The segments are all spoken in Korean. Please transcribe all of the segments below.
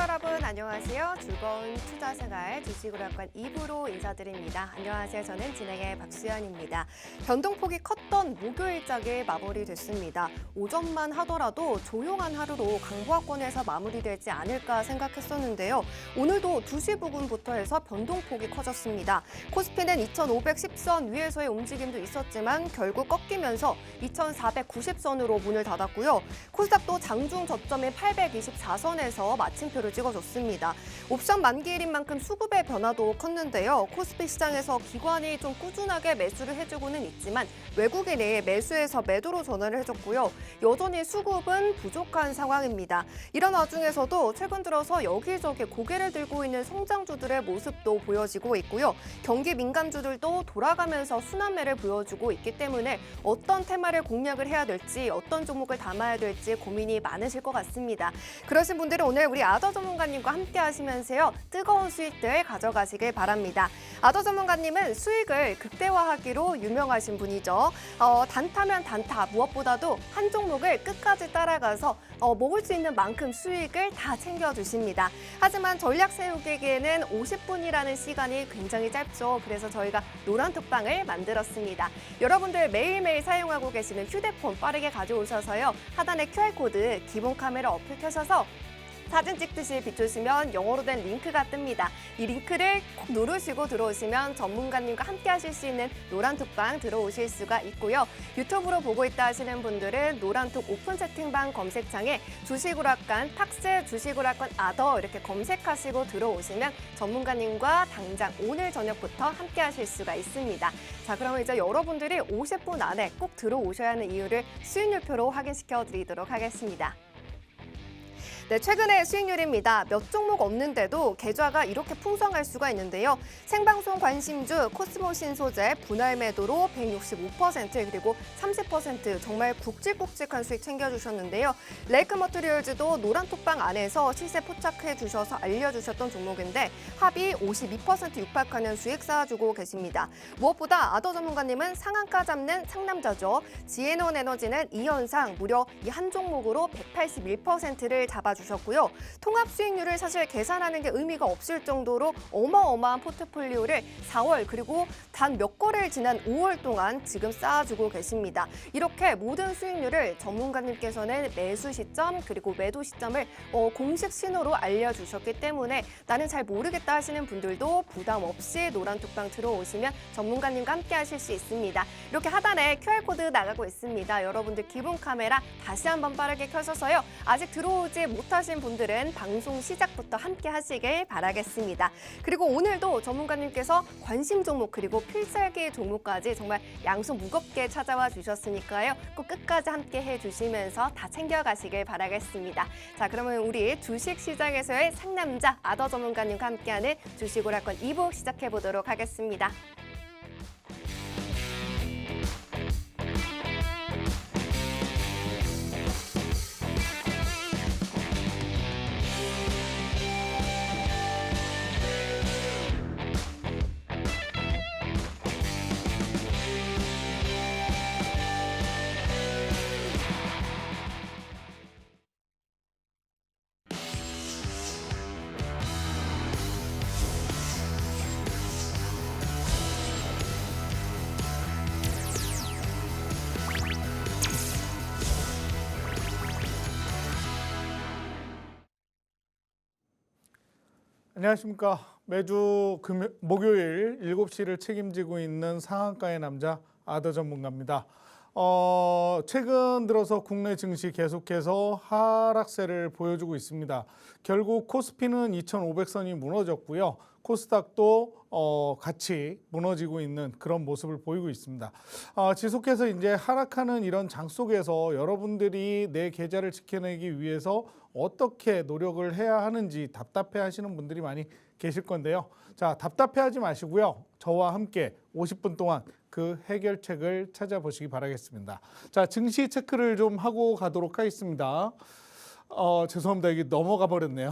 여러분 안녕하세요. 즐거운 투자생활 주식으로약관 2부로 인사드립니다. 안녕하세요. 저는 진행의 박수연입니다. 변동폭이 컸던 목요일장이 마무리됐습니다. 오전만 하더라도 조용한 하루로 강보합권에서 마무리되지 않을까 생각했었는데요. 오늘도 2시 부근부터 해서 변동폭이 커졌습니다. 코스피는 2,510선 위에서의 움직임도 있었지만 결국 꺾이면서 2,490선으로 문을 닫았고요. 코스닥도 장중 저점인 824선에서 마침표를 찍어줬습니다. 옵션 만기일인 만큼 수급의 변화도 컸는데요. 코스피 시장에서 기관이 좀 꾸준하게 매수를 해주고는 있지만 외국인이 매수해서 매도로 전환을 해줬고요. 여전히 수급은 부족한 상황입니다. 이런 와중에서도 최근 들어서 여기저기 고개를 들고 있는 성장주들의 모습도 보여지고 있고요. 경기 민감주들도 돌아가면서 순환매를 보여주고 있기 때문에 어떤 테마를 공략을 해야 될지 어떤 종목을 담아야 될지 고민이 많으실 것 같습니다. 그러신 분들은 오늘 우리 아더 전문가님과 함께 하시면서요. 뜨거운 수익들 가져가시길 바랍니다. 아더 전문가님은 수익을 극대화하기로 유명하신 분이죠. 단타면 단타, 무엇보다도 한 종목을 끝까지 따라가서 먹을 수 있는 만큼 수익을 다 챙겨주십니다. 하지만 전략 세우기에는 50분이라는 시간이 굉장히 짧죠. 그래서 저희가 노란톡방을 만들었습니다. 여러분들 매일매일 사용하고 계시는 휴대폰 빠르게 가져오셔서요. 하단에 QR코드 기본 카메라 어플 켜셔서 사진 찍듯이 비추시면 영어로 된 링크가 뜹니다. 이 링크를 꼭 누르시고 들어오시면 전문가님과 함께 하실 수 있는 노란톡방 들어오실 수가 있고요. 유튜브로 보고 있다 하시는 분들은 노란톡 오픈 채팅방 검색창에 주식오락관, 탁스 주식오락관 아더 이렇게 검색하시고 들어오시면 전문가님과 당장 오늘 저녁부터 함께 하실 수가 있습니다. 자, 그러면 이제 여러분들이 50분 안에 꼭 들어오셔야 하는 이유를 수익률표로 확인시켜 드리도록 하겠습니다. 네, 최근의 수익률입니다. 몇 종목 없는데도 계좌가 이렇게 풍성할 수가 있는데요. 생방송 관심주 코스모신소재 분할 매도로 165% 그리고 30% 정말 굵직굵직한 수익 챙겨주셨는데요. 레이크 머티리얼즈도 노란톡방 안에서 시세 포착해 주셔서 알려주셨던 종목인데 합이 52% 육박하는 수익 쌓아주고 계십니다. 무엇보다 아더 전문가님은 상한가 잡는 상남자죠. 지에논 에너지는 이 현상 무려 이 한 종목으로 181%를 잡아주셨고요. 통합 수익률을 사실 계산하는 게 의미가 없을 정도로 어마어마한 포트폴리오를 4월 그리고 단 몇 거래를 지난 5월 동안 지금 쌓아주고 계십니다. 이렇게 모든 수익률을 전문가님께서는 매수 시점 그리고 매도 시점을 공식 신호로 알려주셨기 때문에 나는 잘 모르겠다 하시는 분들도 부담 없이 노란톡방 들어오시면 전문가님과 함께 하실 수 있습니다. 이렇게 하단에 QR코드 나가고 있습니다. 여러분들 기본 카메라 다시 한번 빠르게 켜셔서요. 아직 들어오지 못하신 분들은 방송 시작부터 함께 하시길 바라겠습니다. 그리고 오늘도 전문가님께서 관심 종목 그리고 필살기 종목까지 정말 양손 무겁게 찾아와 주셨으니까요. 꼭 끝까지 함께 해주시면서 다 챙겨가시길 바라겠습니다. 자, 그러면 우리 주식시장에서의 상남자 아더 전문가님과 함께하는 주식오락관 2부 시작해보도록 하겠습니다. 안녕하십니까. 매주 목요일 7시를 책임지고 있는 상한가의 남자 아더 전문가입니다. 최근 들어서 국내 증시 계속해서 하락세를 보여주고 있습니다. 결국 코스피는 2,500선이 무너졌고요. 코스닥도 같이 무너지고 있는 그런 모습을 보이고 있습니다. 지속해서 이제 하락하는 이런 장 속에서 여러분들이 내 계좌를 지켜내기 위해서 어떻게 노력을 해야 하는지 답답해 하시는 분들이 많이 계실 건데요. 자, 답답해하지 마시고요. 저와 함께 50분 동안 그 해결책을 찾아보시기 바라겠습니다. 자, 증시 체크를 좀 하고 가도록 하겠습니다. 죄송합니다. 이게 넘어가 버렸네요.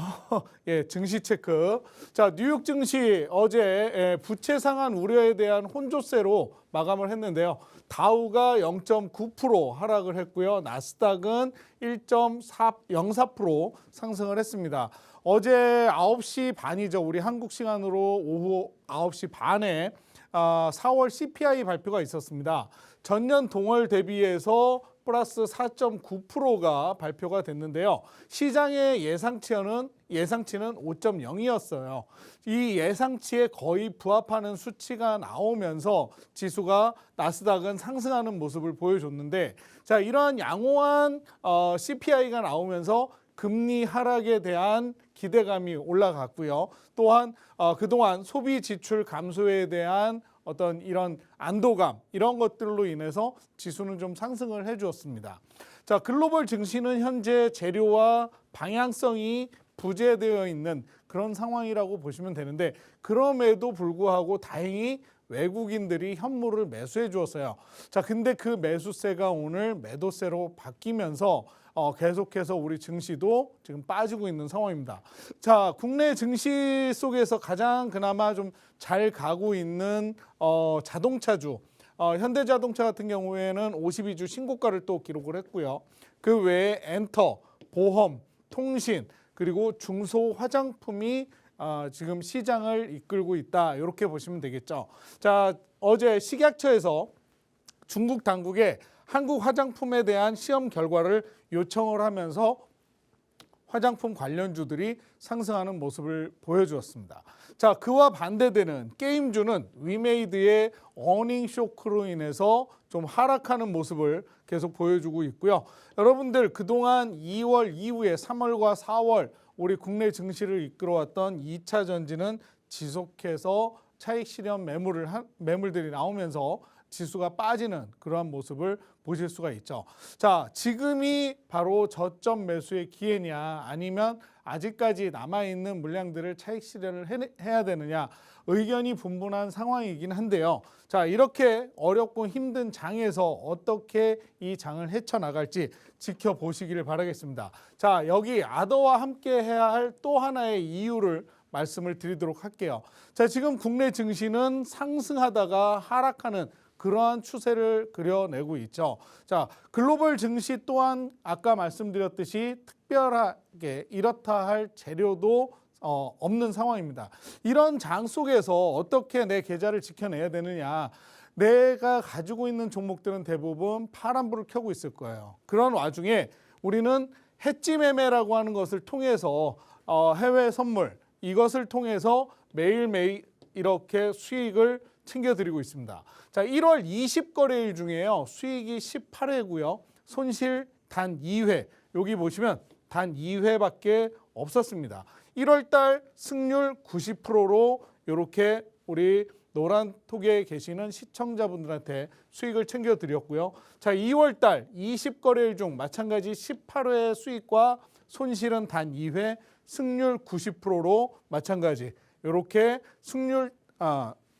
예, 증시 체크. 자, 뉴욕 증시 어제 부채 상한 우려에 대한 혼조세로 마감을 했는데요. 다우가 0.9% 하락을 했고요. 나스닥은 1.04% 상승을 했습니다. 어제 9시 반이죠. 우리 한국 시간으로 오후 9시 반에 4월 CPI 발표가 있었습니다. 전년 동월 대비해서 플러스 4.9%가 발표가 됐는데요. 시장의 예상치는 5.0이었어요. 이 예상치에 거의 부합하는 수치가 나오면서 지수가 나스닥은 상승하는 모습을 보여줬는데, 자, 이러한 양호한 CPI가 나오면서 금리 하락에 대한 기대감이 올라갔고요. 또한 그동안 소비 지출 감소에 대한 어떤 이런 안도감, 이런 것들로 인해서 지수는 좀 상승을 해주었습니다. 자, 글로벌 증시는 현재 재료와 방향성이 부재되어 있는 그런 상황이라고 보시면 되는데, 그럼에도 불구하고 다행히 외국인들이 현물을 매수해 주었어요. 자, 근데 그 매수세가 오늘 매도세로 바뀌면서 계속해서 우리 증시도 지금 빠지고 있는 상황입니다. 자, 국내 증시 속에서 가장 그나마 좀 잘 가고 있는 자동차주, 현대자동차 같은 경우에는 52주 신고가를 또 기록을 했고요. 그 외에 엔터, 보험, 통신, 그리고 중소 화장품이 지금 시장을 이끌고 있다, 이렇게 보시면 되겠죠. 자, 어제 식약처에서 중국 당국에 한국 화장품에 대한 시험 결과를 요청을 하면서 화장품 관련주들이 상승하는 모습을 보여주었습니다. 자, 그와 반대되는 게임주는 위메이드의 어닝 쇼크로 인해서 좀 하락하는 모습을 계속 보여주고 있고요. 여러분들 그동안 2월 이후에 3월과 4월 우리 국내 증시를 이끌어왔던 2차 전지는 지속해서 차익 실현 매물들이 나오면서 지수가 빠지는 그러한 모습을 보실 수가 있죠. 자, 지금이 바로 저점 매수의 기회냐, 아니면 아직까지 남아있는 물량들을 차익 실현을 해야 되느냐, 의견이 분분한 상황이긴 한데요. 자, 이렇게 어렵고 힘든 장에서 어떻게 이 장을 헤쳐나갈지 지켜보시기를 바라겠습니다. 자, 여기 아더와 함께 해야 할 또 하나의 이유를 말씀을 드리도록 할게요. 자, 지금 국내 증시는 상승하다가 하락하는 그러한 추세를 그려내고 있죠. 자, 글로벌 증시 또한 아까 말씀드렸듯이 특별하게 이렇다 할 재료도 없는 상황입니다. 이런 장 속에서 어떻게 내 계좌를 지켜내야 되느냐. 내가 가지고 있는 종목들은 대부분 파란불을 켜고 있을 거예요. 그런 와중에 우리는 해지 매매라고 하는 것을 통해서 해외 선물, 이것을 통해서 매일매일 이렇게 수익을 챙겨드리고 있습니다. 자, 1월 20거래일 중에요. 수익이 18회고요. 손실 단 2회. 여기 보시면 단 2회밖에 없었습니다. 1월 달 승률 90%로 이렇게 우리 노란톡에 계시는 시청자분들한테 수익을 챙겨드렸고요. 자, 2월 달 20거래일 중 마찬가지 18회 수익과 손실은 단 2회, 승률 90%로 마찬가지. 이렇게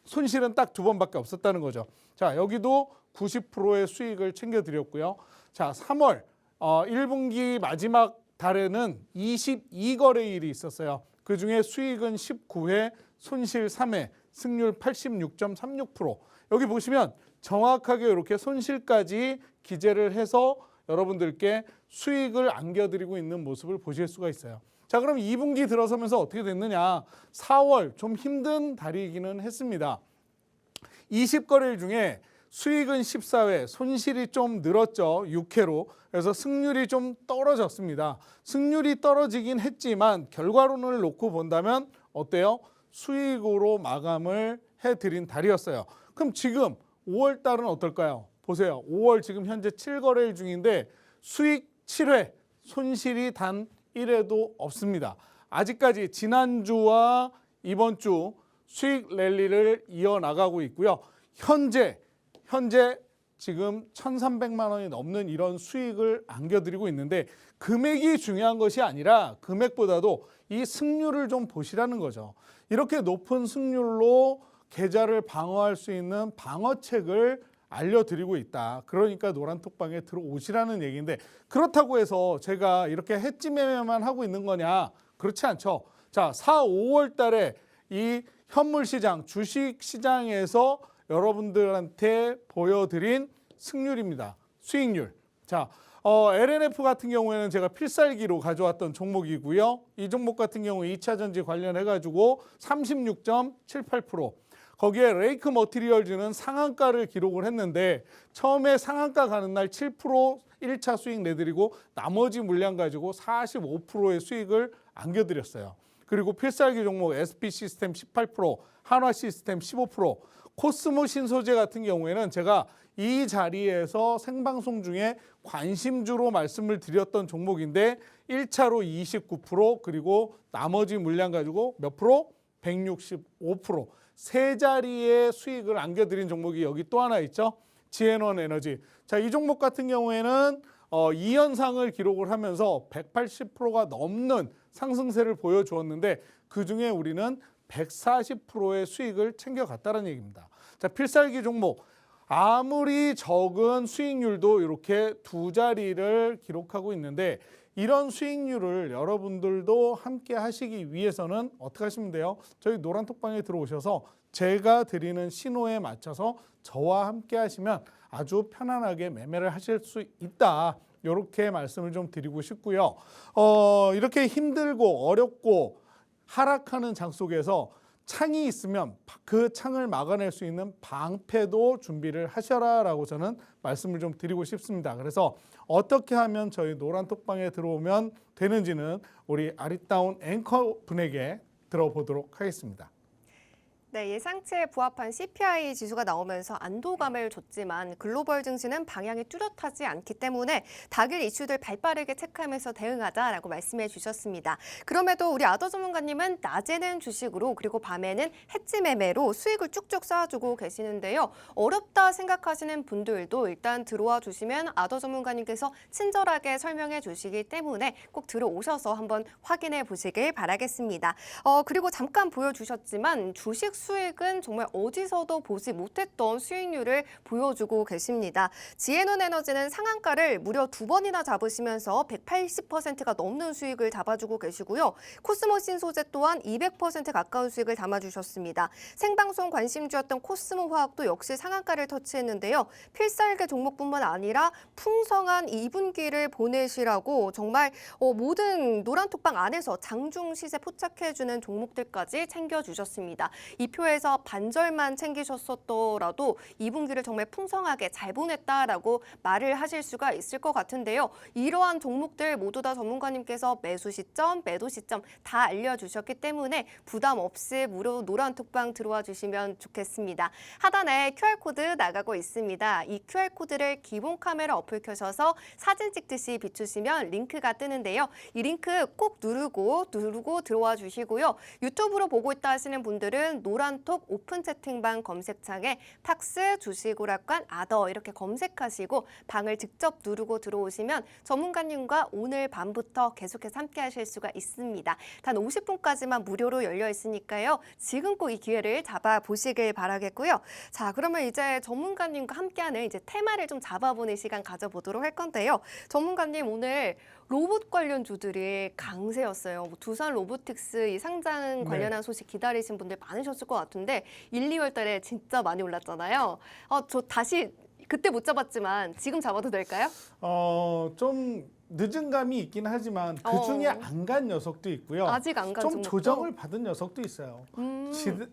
손실은 딱 2번밖에 없었다는 거죠. 자, 여기도 90%의 수익을 챙겨드렸고요. 자, 3월 1분기 마지막 달에는 22거래일이 있었어요. 그중에 수익은 19회, 손실 3회, 승률 86.36%. 여기 보시면 정확하게 이렇게 손실까지 기재를 해서 여러분들께 수익을 안겨드리고 있는 모습을 보실 수가 있어요. 자, 그럼 2분기 들어서면서 어떻게 됐느냐. 4월 좀 힘든 달이기는 했습니다. 20거래일 중에 수익은 14회, 손실이 좀 늘었죠. 6회로. 그래서 승률이 좀 떨어졌습니다. 승률이 떨어지긴 했지만 결과론을 놓고 본다면 어때요? 수익으로 마감을 해드린 달이었어요. 그럼 지금 5월 달은 어떨까요? 보세요. 5월 지금 현재 7거래일 중인데 수익 7회, 손실이 단 1회도 없습니다. 아직까지 지난주와 이번 주 수익 랠리를 이어나가고 있고요. 현재 지금 1,300만 원이 넘는 이런 수익을 안겨드리고 있는데, 금액이 중요한 것이 아니라 금액보다도 이 승률을 좀 보시라는 거죠. 이렇게 높은 승률로 계좌를 방어할 수 있는 방어책을 알려드리고 있다. 그러니까 노란톡방에 들어오시라는 얘기인데 그렇다고 해서 제가 이렇게 해지 매매만 하고 있는 거냐? 그렇지 않죠. 자, 4, 5월 달에 이 현물 시장, 주식 시장에서 여러분들한테 보여드린 승률입니다. 수익률. 자, LNF 같은 경우에는 제가 필살기로 가져왔던 종목이고요. 이 종목 같은 경우 2차 전지 관련해가지고 36.78%. 거기에 레이크 머티리얼즈는 상한가를 기록을 했는데 처음에 상한가 가는 날 7% 1차 수익 내드리고 나머지 물량 가지고 45%의 수익을 안겨드렸어요. 그리고 필살기 종목 SP 시스템 18%, 한화 시스템 15%, 코스모 신소재 같은 경우에는 제가 이 자리에서 생방송 중에 관심주로 말씀을 드렸던 종목인데 1차로 29% 그리고 나머지 물량 가지고 몇 프로? 165%. 세 자리의 수익을 안겨드린 종목이 여기 또 하나 있죠. 지앤원 에너지. 자, 이 종목 같은 경우에는 2연상을 기록을 하면서 180%가 넘는 상승세를 보여주었는데 그중에 우리는 140%의 수익을 챙겨갔다는 얘기입니다. 자, 필살기 종목. 아무리 적은 수익률도 이렇게 두 자리를 기록하고 있는데 이런 수익률을 여러분들도 함께 하시기 위해서는 어떻게 하시면 돼요? 저희 노란톡방에 들어오셔서 제가 드리는 신호에 맞춰서 저와 함께 하시면 아주 편안하게 매매를 하실 수 있다. 이렇게 말씀을 좀 드리고 싶고요. 이렇게 힘들고 어렵고 하락하는 장 속에서 창이 있으면 그 창을 막아낼 수 있는 방패도 준비를 하셔라라고 저는 말씀을 좀 드리고 싶습니다. 그래서 어떻게 하면 저희 노란톡방에 들어오면 되는지는 우리 아리따운 앵커 분에게 들어보도록 하겠습니다. 네, 예상치에 부합한 CPI 지수가 나오면서 안도감을 줬지만 글로벌 증시는 방향이 뚜렷하지 않기 때문에 당일 이슈들 발빠르게 체크하면서 대응하자라고 말씀해 주셨습니다. 그럼에도 우리 아더 전문가님은 낮에는 주식으로 그리고 밤에는 해지 매매로 수익을 쭉쭉 쌓아주고 계시는데요. 어렵다 생각하시는 분들도 일단 들어와 주시면 아더 전문가님께서 친절하게 설명해 주시기 때문에 꼭 들어오셔서 한번 확인해 보시길 바라겠습니다. 그리고 잠깐 보여주셨지만 주식 수익은 정말 어디서도 보지 못했던 수익률을 보여주고 계십니다. 지앤원 에너지는 상한가를 무려 2번이나 잡으시면서 180%가 넘는 수익을 잡아주고 계시고요. 코스모 신소재 또한 200% 가까운 수익을 담아주셨습니다. 생방송 관심주였던 코스모 화학도 역시 상한가를 터치했는데요. 필살기 종목뿐만 아니라 풍성한 2분기를 보내시라고 정말 모든 노란톡방 안에서 장중 시세 포착해주는 종목들까지 챙겨주셨습니다. 이 표에서 반절만 챙기셨었더라도 2분기를 정말 풍성하게 잘 보냈다라고 말을 하실 수가 있을 것 같은데요. 이러한 종목들 모두 다 전문가님께서 매수 시점, 매도 시점 다 알려주셨기 때문에 부담 없이 무료 노란톡방 들어와 주시면 좋겠습니다. 하단에 QR코드 나가고 있습니다. 이 QR코드를 기본 카메라 어플 켜셔서 사진 찍듯이 비추시면 링크가 뜨는데요. 이 링크 꼭 누르고 들어와 주시고요. 유튜브로 보고 있다 하시는 분들은 노란톡 오픈 채팅방 검색창에 탁스 주식오락관 아더 이렇게 검색하시고 방을 직접 누르고 들어오시면 전문가님과 오늘 밤부터 계속해서 함께 하실 수가 있습니다. 단 50분까지만 무료로 열려 있으니까요. 지금 꼭 이 기회를 잡아보시길 바라겠고요. 자, 그러면 이제 전문가님과 함께하는 이제 테마를 좀 잡아보는 시간 가져보도록 할 건데요. 전문가님 오늘 로봇 관련주들이 강세였어요. 두산 로보틱스 이 상장 관련한 소식 기다리신 분들 많으셨을 것 같은데 1, 2월 달에 진짜 많이 올랐잖아요. 저 다시 그때 못 잡았지만 지금 잡아도 될까요? 좀 늦은 감이 있긴 하지만 그중에 안 간 녀석도 있고요. 아직 안 간 좀 종목도? 조정을 받은 녀석도 있어요.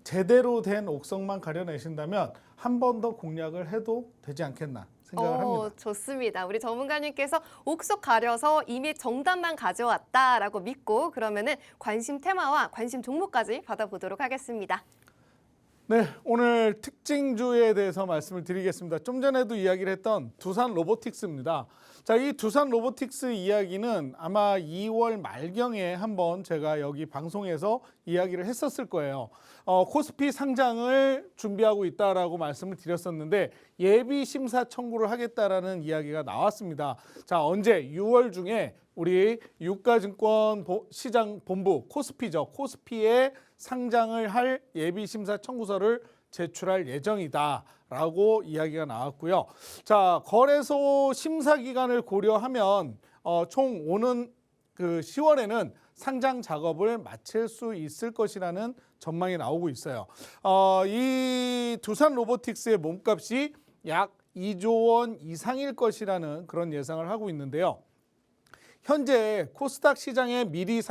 제대로 된 옥석만 가려내신다면 한 번 더 공략을 해도 되지 않겠나 생각을 합니다. 좋습니다. 우리 전문가님께서 옥석 가려서 이미 정답만 가져왔다라고 믿고 그러면은 관심 테마와 관심 종목까지 받아보도록 하겠습니다. 네, 오늘 특징주에 대해서 말씀을 드리겠습니다. 좀 전에도 이야기를 했던 두산 로보틱스입니다. 자, 이 두산 로보틱스 이야기는 아마 2월 말경에 한번 제가 여기 방송에서 이야기를 했었을 거예요. 코스피 상장을 준비하고 있다라고 말씀을 드렸었는데 예비 심사 청구를 하겠다라는 이야기가 나왔습니다. 자, 언제 6월 중에 우리 유가증권 시장 본부 코스피죠. 코스피에 상장을 할 예비 심사 청구서를 제출할 예정이다라고 이야기가 나왔고요. 자, 거래소 심사 기간을 고려하면 총 오는 그 10월에는 상장 작업을 마칠 수 있을 것이라는 전망이 나오고 있어요. 이 두산 로보틱스의 몸값이 약 2조 원 이상일 것이라는 그런 예상을 하고 있는데요. 현재 코스닥 시장에 미리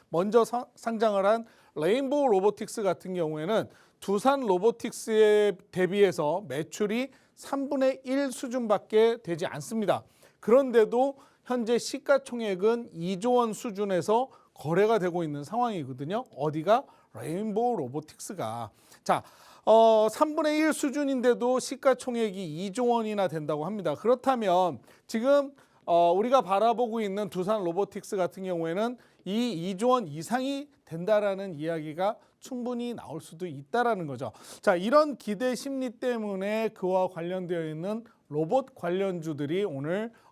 먼저 상장을 한 레인보우 로보틱스 같은 경우에는 두산 로보틱스에 대비해서 매출이 3분의 1 수준밖에 되지 않습니다. 그런데도 현재 시가총액은 2조 원 수준에서 거래가 되고 있는 상황이거든요. 어디가? 레인보우 로보틱스가. 자, 3분의 1 수준인데도 시가총액이 2조 원이나 된다고 합니다. 그렇다면 지금 우리가 바라보고 있는 두산 로보틱스 같은 경우에는 이 2조 원 이상이 된다라는 이야기가 충분히 나올 수도 있다라는 거죠. 자, 이런 기대 심리 때문에 그와 관련되어 있는 로봇 관련주들이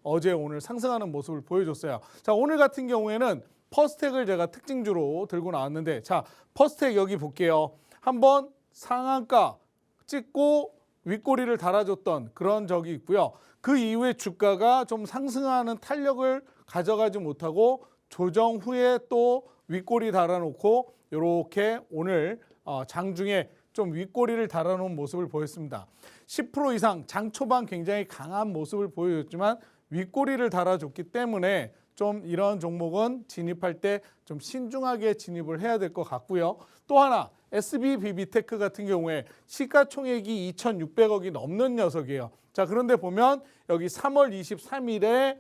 어제 오늘 상승하는 모습을 보여줬어요. 자, 오늘 같은 경우에는 퍼스텍을 제가 특징주로 들고 나왔는데, 자, 퍼스텍 여기 볼게요. 한번 상한가 찍고 윗꼬리를 달아줬던 그런 적이 있고요. 그 이후에 주가가 좀 상승하는 탄력을 가져가지 못하고 조정 후에 또 윗꼬리 달아놓고 이렇게 오늘 장중에 좀 윗꼬리를 달아놓은 모습을 보였습니다. 10% 이상 장 초반 굉장히 강한 모습을 보여줬지만 윗꼬리를 달아줬기 때문에 좀 이런 종목은 진입할 때 좀 신중하게 진입을 해야 될 것 같고요. 또 하나 SBB비테크 같은 경우에 시가총액이 2,600억이 넘는 녀석이에요. 자, 그런데 보면 여기 3월 23일에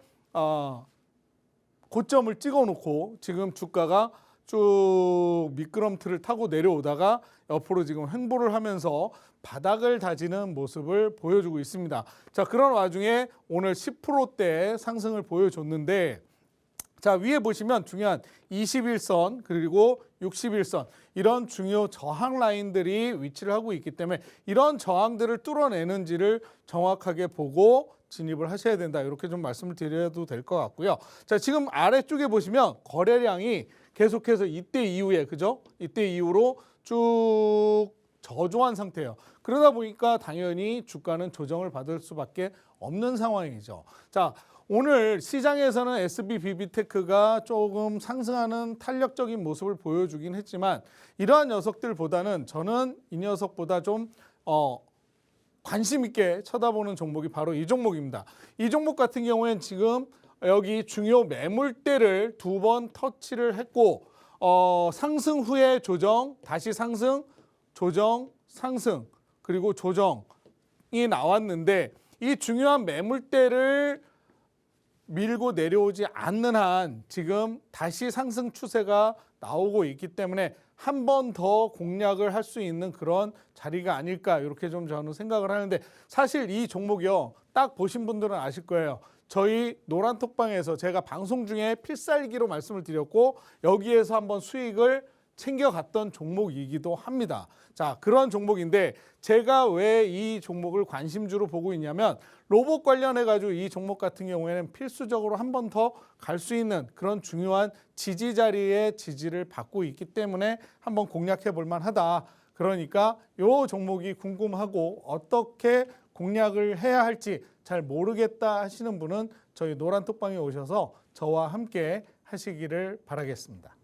고점을 찍어놓고 지금 주가가 쭉 미끄럼틀을 타고 내려오다가 옆으로 지금 횡보를 하면서 바닥을 다지는 모습을 보여주고 있습니다. 자, 그런 와중에 오늘 10%대 상승을 보여줬는데, 자, 위에 보시면 중요한 21선 그리고 61선 이런 중요 저항 라인들이 위치를 하고 있기 때문에 이런 저항들을 뚫어내는지를 정확하게 보고 진입을 하셔야 된다. 이렇게 좀 말씀을 드려도 될 것 같고요. 자, 지금 아래쪽에 보시면 거래량이 계속해서 이때 이후에 이때 이후로 쭉 저조한 상태예요. 그러다 보니까 당연히 주가는 조정을 받을 수밖에 없는 상황이죠. 자, 오늘 시장에서는 SBB비테크가 조금 상승하는 탄력적인 모습을 보여주긴 했지만 이러한 녀석들보다는 저는 이 녀석보다 좀 관심 있게 쳐다보는 종목이 바로 이 종목입니다. 이 종목 같은 경우에는 지금 여기 중요 매물대를 2번 터치를 했고 상승 후에 조정, 다시 상승, 조정, 상승, 그리고 조정이 나왔는데 이 중요한 매물대를 밀고 내려오지 않는 한 지금 다시 상승 추세가 나오고 있기 때문에 한 번 더 공략을 할 수 있는 그런 자리가 아닐까 이렇게 좀 저는 생각을 하는데, 사실 이 종목이요 딱 보신 분들은 아실 거예요. 저희 노란톡방에서 제가 방송 중에 필살기로 말씀을 드렸고 여기에서 한번 수익을 챙겨갔던 종목이기도 합니다. 자, 그런 종목인데 제가 왜 이 종목을 관심주로 보고 있냐면 로봇 관련해 가지고 이 종목 같은 경우에는 필수적으로 한 번 더 갈 수 있는 그런 중요한 지지 자리의 지지를 받고 있기 때문에 한번 공략해 볼 만하다. 그러니까 이 종목이 궁금하고 어떻게 공략을 해야 할지 잘 모르겠다 하시는 분은 저희 노란톡방에 오셔서 저와 함께 하시기를 바라겠습니다.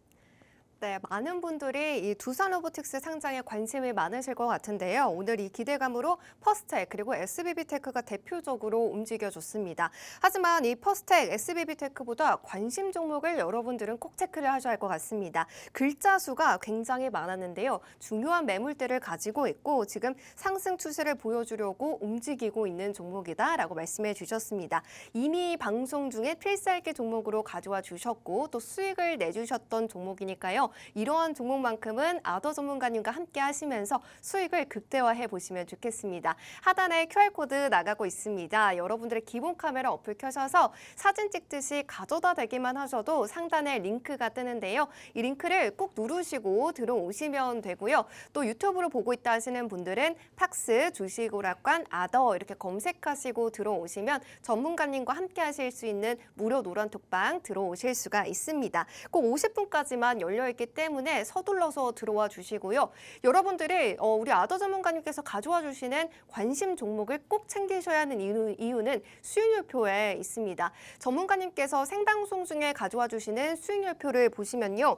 네, 많은 분들이 이 두산 로보틱스 상장에 관심이 많으실 것 같은데요. 오늘 이 기대감으로 퍼스텍 그리고 SBB테크가 대표적으로 움직여줬습니다. 하지만 이 퍼스텍, SBB테크보다 관심 종목을 여러분들은 꼭 체크를 하셔야 할 것 같습니다. 글자 수가 굉장히 많았는데요. 중요한 매물대를 가지고 있고 지금 상승 추세를 보여주려고 움직이고 있는 종목이다라고 말씀해 주셨습니다. 이미 방송 중에 필살기 종목으로 가져와 주셨고 또 수익을 내주셨던 종목이니까요. 이러한 종목만큼은 아더 전문가님과 함께 하시면서 수익을 극대화해 보시면 좋겠습니다. 하단에 QR코드 나가고 있습니다. 여러분들의 기본 카메라 어플 켜셔서 사진 찍듯이 가져다 대기만 하셔도 상단에 링크가 뜨는데요. 이 링크를 꼭 누르시고 들어오시면 되고요. 또 유튜브로 보고 있다 하시는 분들은 팍스, 주식오락관, 아더 이렇게 검색하시고 들어오시면 전문가님과 함께 하실 수 있는 무료 노란톡방 들어오실 수가 있습니다. 꼭 50분까지만 열려있기 있기 때문에 서둘러서 들어와 주시고요. 여러분들이 우리 아더 전문가님께서 가져와 주시는 관심 종목을 꼭 챙기셔야 하는 이유는 수익률표에 있습니다. 전문가님께서 생방송 중에 가져와 주시는 수익률표를 보시면요.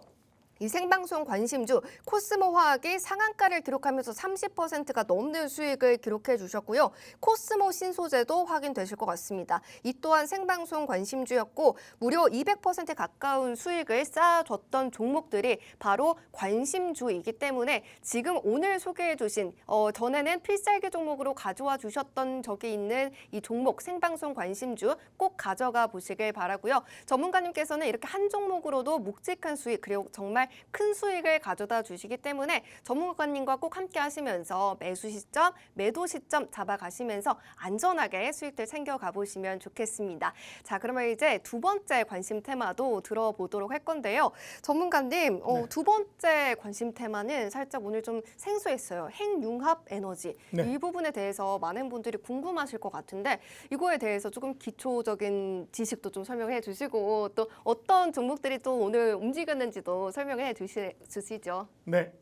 이 생방송 관심주 코스모 화학이 상한가를 기록하면서 30%가 넘는 수익을 기록해 주셨고요. 코스모 신소재도 확인되실 것 같습니다. 이 또한 생방송 관심주였고 무려 200% 가까운 수익을 쌓아줬던 종목들이 바로 관심주이기 때문에 지금 오늘 소개해 주신 전에는 필살기 종목으로 가져와 주셨던 적이 있는 이 종목 생방송 관심주 꼭 가져가 보시길 바라고요. 전문가님께서는 이렇게 한 종목으로도 묵직한 수익 그리고 정말 큰 수익을 가져다 주시기 때문에 전문가님과 꼭 함께 하시면서 매수 시점, 매도 시점 잡아가시면서 안전하게 수익들 챙겨가 보시면 좋겠습니다. 자, 그러면 이제 두 번째 관심 테마도 들어보도록 할 건데요. 전문가님, 두 번째 관심 테마는 살짝 오늘 좀 생소했어요. 핵융합 에너지. 네. 이 부분에 대해서 많은 분들이 궁금하실 것 같은데 이거에 대해서 조금 기초적인 지식도 좀 설명해 주시고 또 어떤 종목들이 또 오늘 움직였는지도 설명해 주시죠. 네.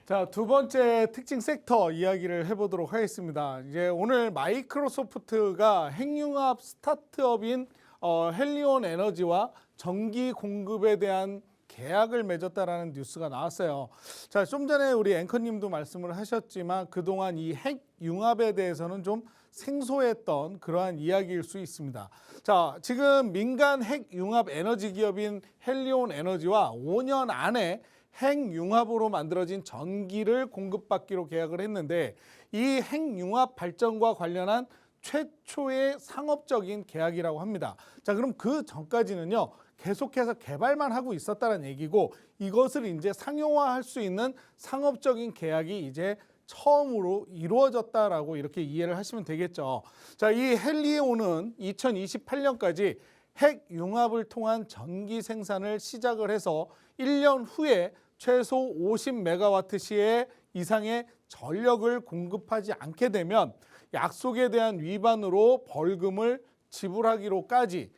자, 두 번째 특징 섹터 이야기를 해보도록 하겠습니다. 이제 오늘 마이크로소프트가 핵융합 스타트업인 헬리온 에너지와 전기 공급에 대한 계약을 맺었다라는 뉴스가 나왔어요. 자, 좀 전에 우리 앵커님도 말씀을 하셨지만 그동안 이 핵융합에 대해서는 좀 생소했던 그러한 이야기일 수 있습니다. 자, 지금 민간 핵융합 에너지 기업인 헬리온 에너지와 5년 안에 핵융합으로 만들어진 전기를 공급받기로 계약을 했는데 이 핵융합 발전과 관련한 최초의 상업적인 계약이라고 합니다. 자, 그럼 그 전까지는요. 계속해서 개발만 하고 있었다는 얘기고 이것을 이제 상용화할 수 있는 상업적인 계약이 이제 처음으로 이루어졌다라고 이렇게 이해를 하시면 되겠죠. 자, 이 헬리온은 2028년까지 핵융합을 통한 전기 생산을 시작을 해서 1년 후에 최소 50메가와트 이상의 전력을 공급하지 않게 되면 약속에 대한 위반으로 벌금을 지불하기로까지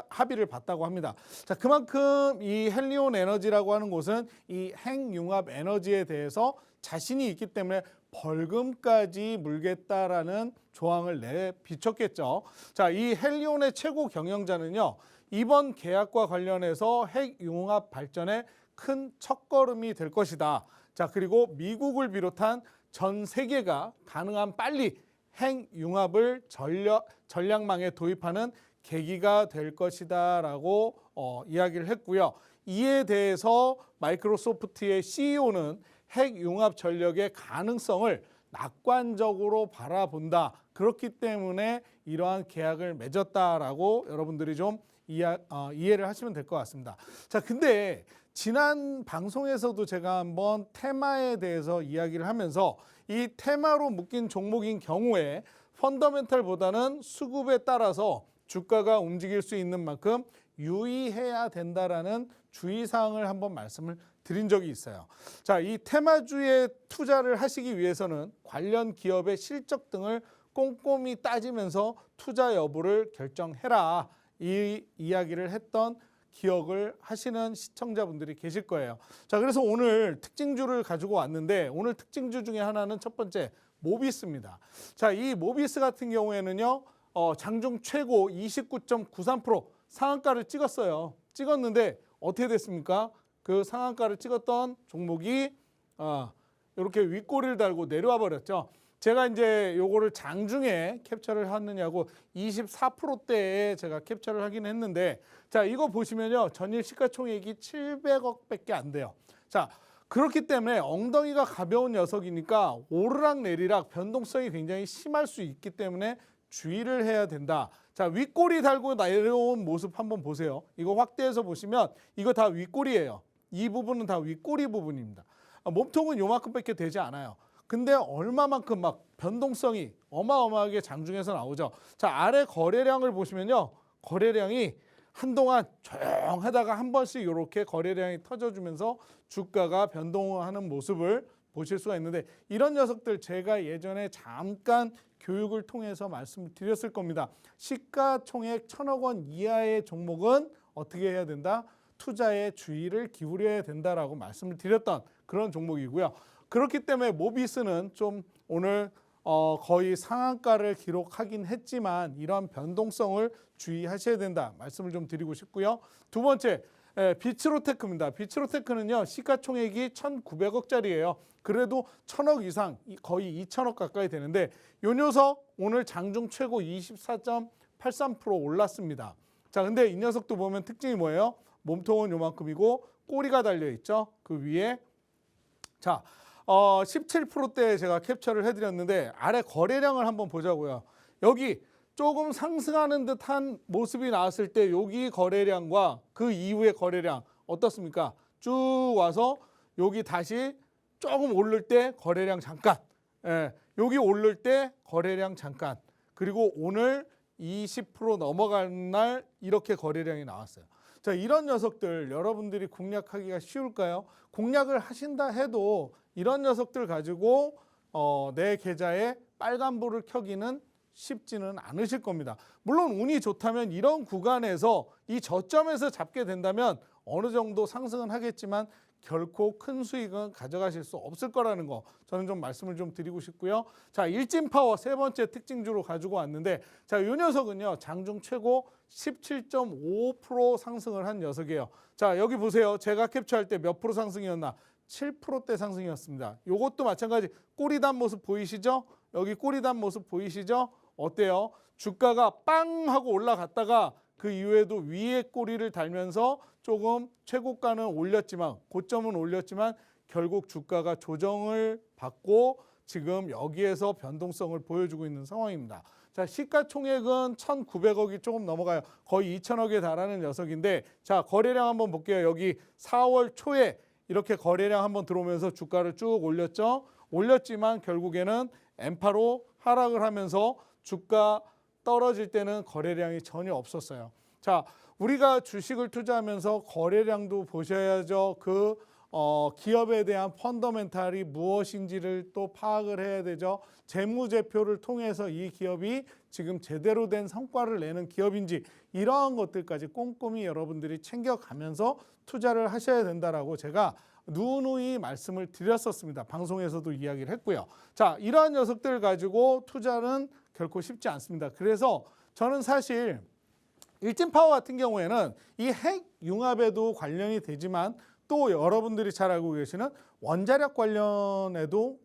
합의를 봤다고 합니다. 자, 그만큼 이 헬리온 에너지라고 하는 곳은 이 핵융합 에너지에 대해서 자신이 있기 때문에 벌금까지 물겠다라는 조항을 내비쳤겠죠. 자, 이 헬리온의 최고 경영자는요. 이번 계약과 관련해서 핵융합 발전에 큰 첫걸음이 될 것이다. 자, 그리고 미국을 비롯한 전 세계가 가능한 빨리 핵융합을 전략망에 도입하는 계기가 될 것이다라고 이야기를 했고요. 이에 대해서 마이크로소프트의 CEO는 핵융합 전력의 가능성을 낙관적으로 바라본다. 그렇기 때문에 이러한 계약을 맺었다라고 여러분들이 좀 이해를 하시면 될 것 같습니다. 자, 근데 지난 방송에서도 제가 한번 테마에 대해서 이야기를 하면서 이 테마로 묶인 종목인 경우에 펀더멘털보다는 수급에 따라서 주가가 움직일 수 있는 만큼 유의해야 된다라는 주의사항을 한번 말씀을 드린 적이 있어요. 자, 이 테마주에 투자를 하시기 위해서는 관련 기업의 실적 등을 꼼꼼히 따지면서 투자 여부를 결정해라. 이 이야기를 했던 기억을 하시는 시청자분들이 계실 거예요. 자, 그래서 오늘 특징주를 가지고 왔는데 오늘 특징주 중에 하나는 첫 번째 모비스입니다. 자, 이 모비스 같은 경우에는요. 장중 최고 29.93% 상한가를 찍었어요. 찍었는데 어떻게 됐습니까? 그 상한가를 찍었던 종목이 이렇게 윗꼬리를 달고 내려와 버렸죠. 제가 이제 요거를 장중에 캡처를 했느냐고 24%대에 제가 캡처를 하긴 했는데 자, 이거 보시면요. 전일 시가총액이 700억밖에 안 돼요. 자, 그렇기 때문에 엉덩이가 가벼운 녀석이니까 오르락 내리락 변동성이 굉장히 심할 수 있기 때문에 주의를 해야 된다. 자, 윗꼬리 달고 내려온 모습 한번 보세요. 이거 확대해서 보시면 이거 다 윗꼬리예요. 이 부분은 다 윗꼬리 부분입니다. 몸통은 요만큼밖에 되지 않아요. 근데 얼마만큼 막 변동성이 어마어마하게 장중에서 나오죠. 자, 아래 거래량을 보시면요. 거래량이 한동안 조용하다가 한 번씩 이렇게 거래량이 터져주면서 주가가 변동하는 모습을 보실 수가 있는데 이런 녀석들 제가 예전에 잠깐 교육을 통해서 말씀을 드렸을 겁니다. 시가총액 1,000억 원 이하의 종목은 어떻게 해야 된다? 투자에 주의를 기울여야 된다라고 말씀을 드렸던 그런 종목이고요. 그렇기 때문에 모비스는 좀 오늘 거의 상한가를 기록하긴 했지만 이런 변동성을 주의하셔야 된다 말씀을 좀 드리고 싶고요. 두 번째, 비츠로테크입니다. 비츠로테크는요, 시가총액이 1,900억짜리예요. 그래도 1,000억 이상, 거의 2,000억 가까이 되는데 이 녀석 오늘 장중 최고 24.83% 올랐습니다. 자, 근데 이 녀석도 보면 특징이 뭐예요? 몸통은 요만큼이고 꼬리가 달려 있죠. 그 위에. 자, 17%대 제가 캡처를 해드렸는데 아래 거래량을 한번 보자고요. 여기 조금 상승하는 듯한 모습이 나왔을 때 여기 거래량과 그 이후의 거래량 어떻습니까? 쭉 와서 여기 다시 조금 오를 때 거래량 잠깐, 여기 오를 때 거래량 잠깐, 그리고 오늘 20% 넘어가는 날 이렇게 거래량이 나왔어요. 자, 이런 녀석들 여러분들이 공략하기가 쉬울까요? 공략을 하신다 해도 이런 녀석들 가지고 내 계좌에 빨간불을 켜기는 쉽지는 않으실 겁니다. 물론 운이 좋다면 이런 구간에서 이 저점에서 잡게 된다면 어느 정도 상승은 하겠지만 결코 큰 수익은 가져가실 수 없을 거라는 거 저는 좀 말씀을 좀 드리고 싶고요. 자, 일진파워 세 번째 특징주로 가지고 왔는데 자, 이 녀석은요, 장중 최고 17.5% 상승을 한 녀석이에요. 자, 여기 보세요. 제가 캡처할 때 몇 프로 상승이었나? 7%대 상승이었습니다. 이것도 마찬가지 꼬리단 모습 보이시죠? 여기 꼬리단 모습 보이시죠? 어때요? 주가가 빵 하고 올라갔다가 그 이후에도 위에 꼬리를 달면서 조금 최고가는 올렸지만 고점은 올렸지만 결국 주가가 조정을 받고 지금 여기에서 변동성을 보여주고 있는 상황입니다. 자, 시가총액은 1,900억이 조금 넘어가요. 거의 2,000억에 달하는 녀석인데 자, 거래량 한번 볼게요. 여기 4월 초에 이렇게 거래량 한번 들어오면서 주가를 쭉 올렸죠. 올렸지만 결국에는 엔파로 하락을 하면서 주가 떨어질 때는 거래량이 전혀 없었어요. 자, 우리가 주식을 투자하면서 거래량도 보셔야죠. 그 기업에 대한 펀더멘탈이 무엇인지를 또 파악을 해야 되죠. 재무제표를 통해서 이 기업이 지금 제대로 된 성과를 내는 기업인지 이러한 것들까지 꼼꼼히 여러분들이 챙겨가면서 투자를 하셔야 된다라고 제가 누누이 말씀을 드렸었습니다. 방송에서도 이야기를 했고요. 자, 이러한 녀석들 가지고 투자는 결코 쉽지 않습니다. 그래서 저는 사실 일진파워 같은 경우에는 이 핵융합에도 관련이 되지만 또 여러분들이 잘 알고 계시는 원자력 관련에도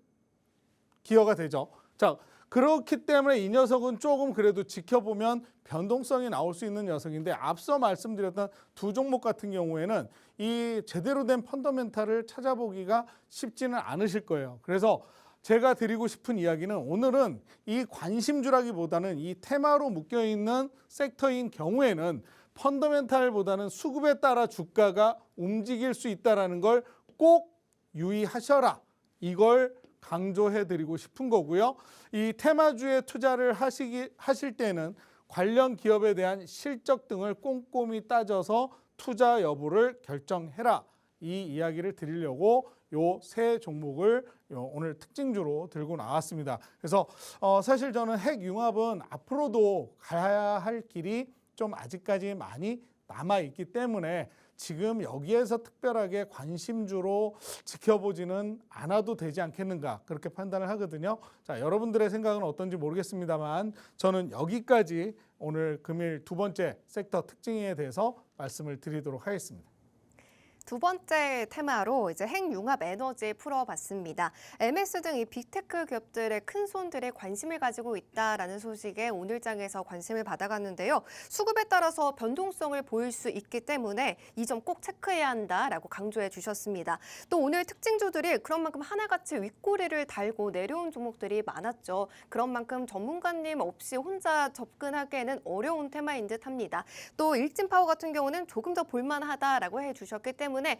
기여가 되죠. 자, 그렇기 때문에 이 녀석은 조금 그래도 지켜보면 변동성이 나올 수 있는 녀석인데 앞서 말씀드렸던 두 종목 같은 경우에는 이 제대로 된 펀더멘탈을 찾아보기가 쉽지는 않으실 거예요. 그래서 제가 드리고 싶은 이야기는 오늘은 이 관심주라기보다는 이 테마로 묶여있는 섹터인 경우에는 펀더멘탈보다는 수급에 따라 주가가 움직일 수 있다는 걸 꼭 유의하셔라. 이걸 강조해드리고 싶은 거고요. 이 테마주에 투자를 하실 때는 관련 기업에 대한 실적 등을 꼼꼼히 따져서 투자 여부를 결정해라. 이 이야기를 드리려고 요 세 종목을 오늘 특징주로 들고 나왔습니다. 그래서 사실 저는 핵융합은 앞으로도 가야 할 길이 좀 아직까지 많이 남아있기 때문에 지금 여기에서 특별하게 관심주로 지켜보지는 않아도 되지 않겠는가 그렇게 판단을 하거든요. 자, 여러분들의 생각은 어떤지 모르겠습니다만 저는 여기까지 오늘 금일 두 번째 섹터 특징에 대해서 말씀을 드리도록 하겠습니다. 두 번째 테마로 이제 핵융합 에너지 풀어봤습니다. MS 등 이 빅테크 기업들의 큰 손들에 관심을 가지고 있다라는 소식에 오늘장에서 관심을 받아갔는데요. 수급에 따라서 변동성을 보일 수 있기 때문에 이 점 꼭 체크해야 한다라고 강조해 주셨습니다. 또 오늘 특징주들이 그런 만큼 하나같이 윗꼬리를 달고 내려온 종목들이 많았죠. 그런 만큼 전문가님 없이 혼자 접근하기에는 어려운 테마인 듯합니다. 또 일진파워 같은 경우는 조금 더 볼만하다라고 해주셨기 때문에 때문에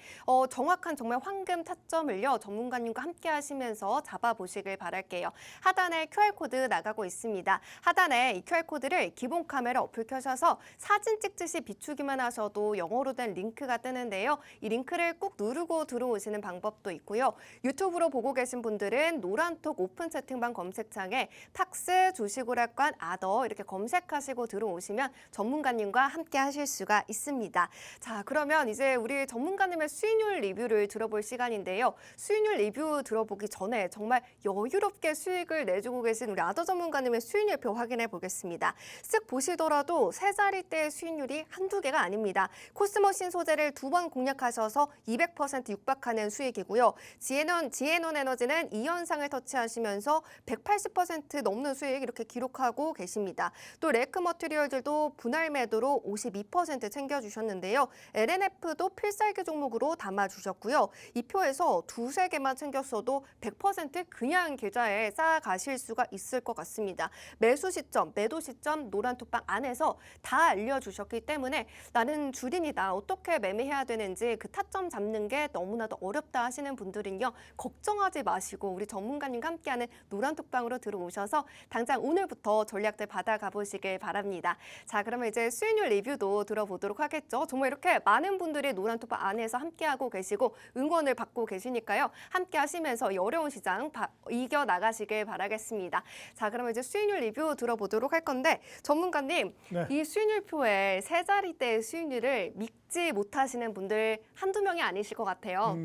정확한 정말 황금 타점을요 전문가님과 함께 하시면서 잡아보시길 바랄게요. 하단에 QR코드 나가고 있습니다. 하단에 이 QR코드를 기본 카메라 어플 켜셔서 사진 찍듯이 비추기만 하셔도 영어로 된 링크가 뜨는데요. 이 링크를 꾹 누르고 들어오시는 방법도 있고요. 유튜브로 보고 계신 분들은 노란톡 오픈 채팅방 검색창에 탁스 주식오락관 아더 이렇게 검색하시고 들어오시면 전문가님과 함께 하실 수가 있습니다. 자, 그러면 이제 우리 전문가님의 수익률 리뷰를 들어볼 시간인데요. 수익률 리뷰 들어보기 전에 정말 여유롭게 수익을 내주고 계신 우리 아더 전문가님의 수익률표 확인해 보겠습니다. 쓱 보시더라도 세 자리대의 수익률이 한두 개가 아닙니다. 코스모 신소재를 2번 공략하셔서 200% 육박하는 수익이고요. 지에논 에너지는 이 현상을 터치하시면서 180% 넘는 수익 이렇게 기록하고 계십니다. 또 레크 머티리얼들도 분할 매도로 52% 챙겨주셨는데요. LNF도 필살기 종목으로 담아주셨고요. 이 표에서 두세 개만 챙겼어도 100% 그냥 계좌에 쌓아가실 수가 있을 것 같습니다. 매수 시점, 매도 시점 노란톡방 안에서 다 알려주셨기 때문에 나는 주린이다. 어떻게 매매해야 되는지 그 타점 잡는 게 너무나도 어렵다 하시는 분들은요. 걱정하지 마시고 우리 전문가님과 함께하는 노란톡방으로 들어오셔서 당장 오늘부터 전략들 받아가 보시길 바랍니다. 자, 그러면 이제 수익률 리뷰도 들어보도록 하겠죠. 정말 이렇게 많은 분들이 노란톡방 안에서 함께하고 계시고 응원을 받고 계시니까요. 함께 하시면서 이 어려운 시장 이겨나가시길 바라겠습니다. 자, 그러면 이제 수익률 리뷰 들어보도록 할 건데 전문가님, 네. 이 수익률표에 세 자리대의 수익률을 믿지 못하시는 분들 한두 명이 아니실 것 같아요.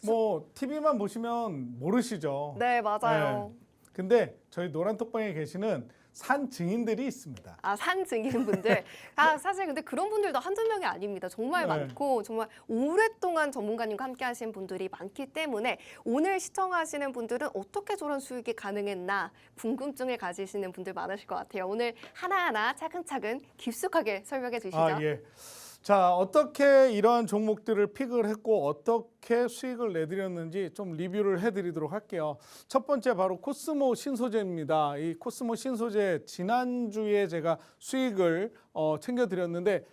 뭐 TV만 보시면 모르시죠. 네, 맞아요. 네. 근데 저희 노란톡방에 계시는 산 증인들이 있습니다. 아, 산 증인분들. 사실 근데 그런 분들도 한두 명이 아닙니다. 정말 네. 많고 정말 오랫동안 전문가님과 함께 하신 분들이 많기 때문에 오늘 시청하시는 분들은 어떻게 저런 수익이 가능했나 궁금증을 가지시는 분들 많으실 것 같아요. 오늘 하나하나 차근차근 깊숙하게 설명해 주시죠. 아, 예. 자, 어떻게 이러한 종목들을 픽을 했고 어떻게 수익을 내드렸는지 좀 리뷰를 해드리도록 할게요. 첫 번째 바로 코스모 신소재입니다. 이 코스모 신소재 지난주에 제가 수익을 챙겨드렸는데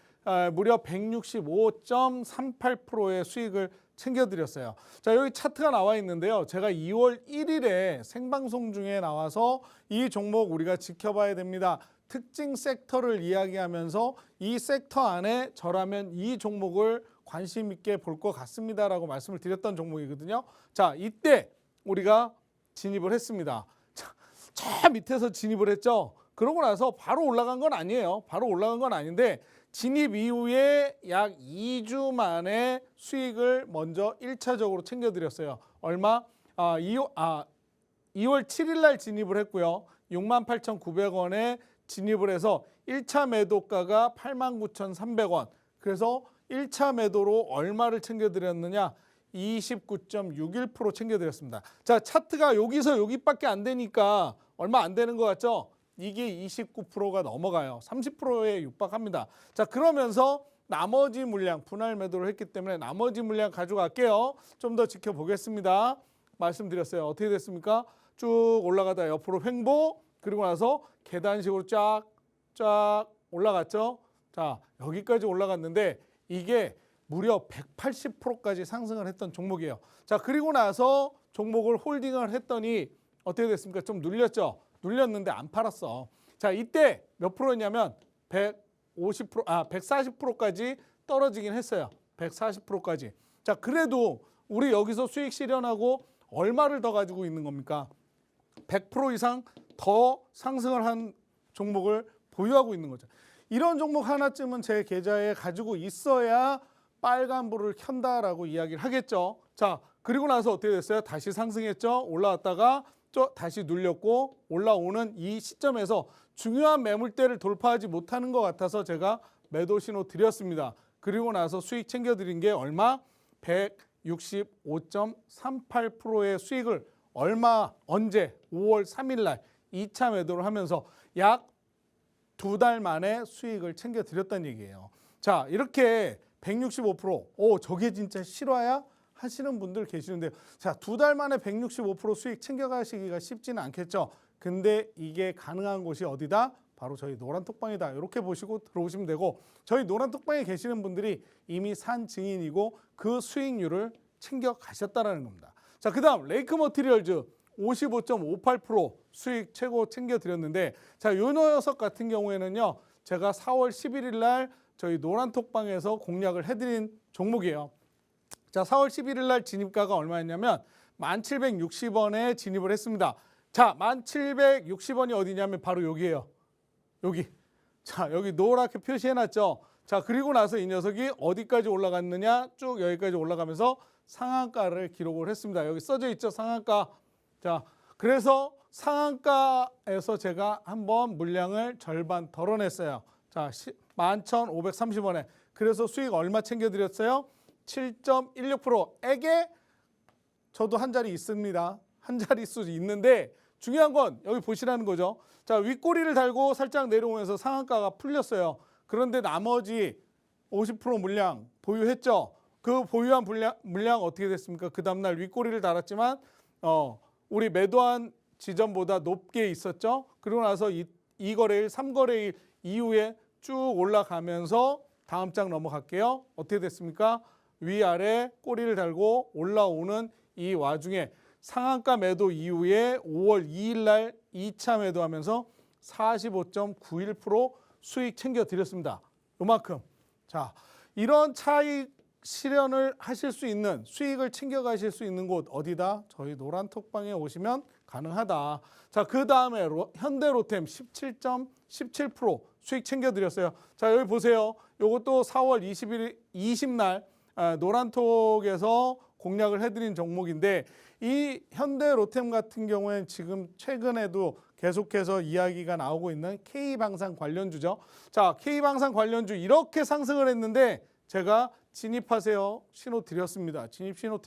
무려 165.38%의 수익을 챙겨드렸어요. 자, 여기 차트가 나와 있는데요. 제가 2월 1일에 생방송 중에 나와서 이 종목 우리가 지켜봐야 됩니다. 특징 섹터를 이야기하면서 이 섹터 안에 저라면 이 종목을 관심 있게 볼 것 같습니다라고 말씀을 드렸던 종목이거든요. 자, 이때 우리가 진입을 했습니다. 자, 저 밑에서 진입을 했죠. 그러고 나서 바로 올라간 건 아니에요. 바로 올라간 건 아닌데 진입 이후에 약 2주 만에 수익을 먼저 1차적으로 챙겨드렸어요. 얼마? 2월 7일 날 진입을 했고요. 68,900원에 진입을 해서 1차 매도가가 89,300원. 그래서 1차 매도로 얼마를 챙겨드렸느냐? 29.61% 챙겨드렸습니다. 자, 차트가 여기서 여기밖에 안 되니까 얼마 안 되는 것 같죠? 이게 29%가 넘어가요. 30%에 육박합니다. 자, 그러면서 나머지 물량, 분할 매도를 했기 때문에 나머지 물량 가져갈게요. 좀 더 지켜보겠습니다. 말씀드렸어요. 어떻게 됐습니까? 쭉 올라가다 옆으로 횡보, 그리고 나서 계단식으로 쫙 올라갔죠. 자, 여기까지 올라갔는데 이게 무려 180%까지 상승을 했던 종목이에요. 자, 그리고 나서 종목을 홀딩을 했더니 어떻게 됐습니까? 좀 눌렸죠. 눌렸는데 안 팔았어. 자, 이때 몇 프로였냐면 140%까지 떨어지긴 했어요. 140%까지. 자, 그래도 우리 여기서 수익 실현하고 얼마를 더 가지고 있는 겁니까? 100% 이상 더 상승을 한 종목을 보유하고 있는 거죠. 이런 종목 하나쯤은 제 계좌에 가지고 있어야 빨간불을 켠다라고 이야기를 하겠죠. 자, 그리고 나서 어떻게 됐어요? 다시 상승했죠. 올라왔다가 다시 눌렸고 올라오는 이 시점에서 중요한 매물대를 돌파하지 못하는 것 같아서 제가 매도 신호 드렸습니다. 그리고 나서 수익 챙겨드린 게 얼마? 165.38%의 수익을 언제? 5월 3일 날 2차 매도를 하면서 약 2달 만에 수익을 챙겨드렸다는 얘기예요. 자, 이렇게 165%, 저게 진짜 실화야? 하시는 분들 계시는데요. 자, 2달 만에 165% 수익 챙겨가시기가 쉽지는 않겠죠. 근데 이게 가능한 곳이 어디다? 바로 저희 노란톡방이다. 이렇게 보시고 들어오시면 되고 저희 노란톡방에 계시는 분들이 이미 산 증인이고 그 수익률을 챙겨 가셨다라는 겁니다. 자, 그다음 레이크 머티리얼즈 55.58% 수익 최고 챙겨 드렸는데 자, 요 녀석 같은 경우에는요. 제가 4월 11일 날 저희 노란톡방에서 공략을 해드린 종목이에요. 자, 4월 11일 날 진입가가 얼마였냐면 1760원에 진입을 했습니다. 자, 1760원이 어디냐면 바로 여기예요. 여기. 자, 여기 노랗게 표시해놨죠. 자, 그리고 나서 이 녀석이 어디까지 올라갔느냐? 쭉 여기까지 올라가면서 상한가를 기록을 했습니다. 여기 써져 있죠, 상한가. 자, 그래서 상한가에서 제가 한번 물량을 절반 덜어냈어요. 자, 11,530원에. 그래서 수익 얼마 챙겨드렸어요? 7.16%에게 저도 한 자리 있습니다. 한 자릿수 있는데 중요한 건 여기 보시라는 거죠. 자, 윗꼬리를 달고 살짝 내려오면서 상한가가 풀렸어요. 그런데 나머지 50% 물량 보유했죠. 그 보유한 물량 어떻게 됐습니까? 그 다음날 윗꼬리를 달았지만 우리 매도한 지점보다 높게 있었죠. 그리고 나서 2거래일, 3거래일 이후에 쭉 올라가면서 다음 장 넘어갈게요. 어떻게 됐습니까? 위아래 꼬리를 달고 올라오는 이 와중에 상한가 매도 이후에 5월 2일 날 2차 매도하면서 45.91% 수익 챙겨 드렸습니다. 요만큼. 자, 이런 차익 실현을 하실 수 있는 수익을 챙겨 가실 수 있는 곳 어디다? 저희 노란톡방에 오시면 가능하다. 자, 그 다음에 현대로템 17.17% 수익 챙겨 드렸어요. 자, 여기 보세요. 요것도 4월 20날 노란톡에서 공략을 해드린 종목인데 이 현대로템 같은 경우에는 지금 최근에도 계속해서 이야기가 나오고 있는 K방산 관련주죠. 자, K방산 관련주 이렇게 상승을 했는데 제가 진입하세요 신호 드렸습니다. 진입 신호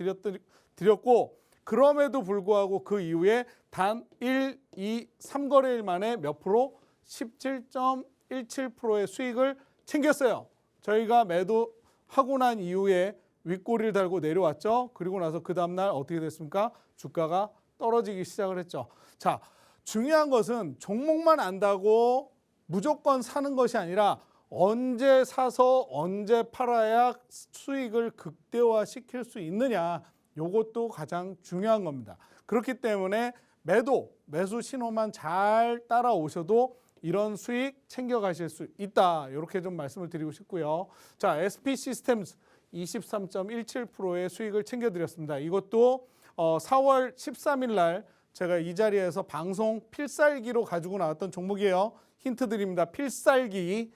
드렸고 그럼에도 불구하고 그 이후에 단 1, 2, 3거래일 만에 몇 프로? 17.17%의 수익을 챙겼어요. 저희가 매도하고 난 이후에 윗꼬리를 달고 내려왔죠. 그리고 나서 그 다음날 어떻게 됐습니까? 주가가 떨어지기 시작을 했죠. 자, 중요한 것은 종목만 안다고 무조건 사는 것이 아니라 언제 사서 언제 팔아야 수익을 극대화시킬 수 있느냐. 이것도 가장 중요한 겁니다. 그렇기 때문에 매수 신호만 잘 따라오셔도 이런 수익 챙겨가실 수 있다. 이렇게 좀 말씀을 드리고 싶고요. 자, SP 시스템스 23.17%의 수익을 챙겨드렸습니다. 이것도 4월 13일 날 제가 이 자리에서 방송 필살기로 가지고 나왔던 종목이에요. 힌트 드립니다. 필살기.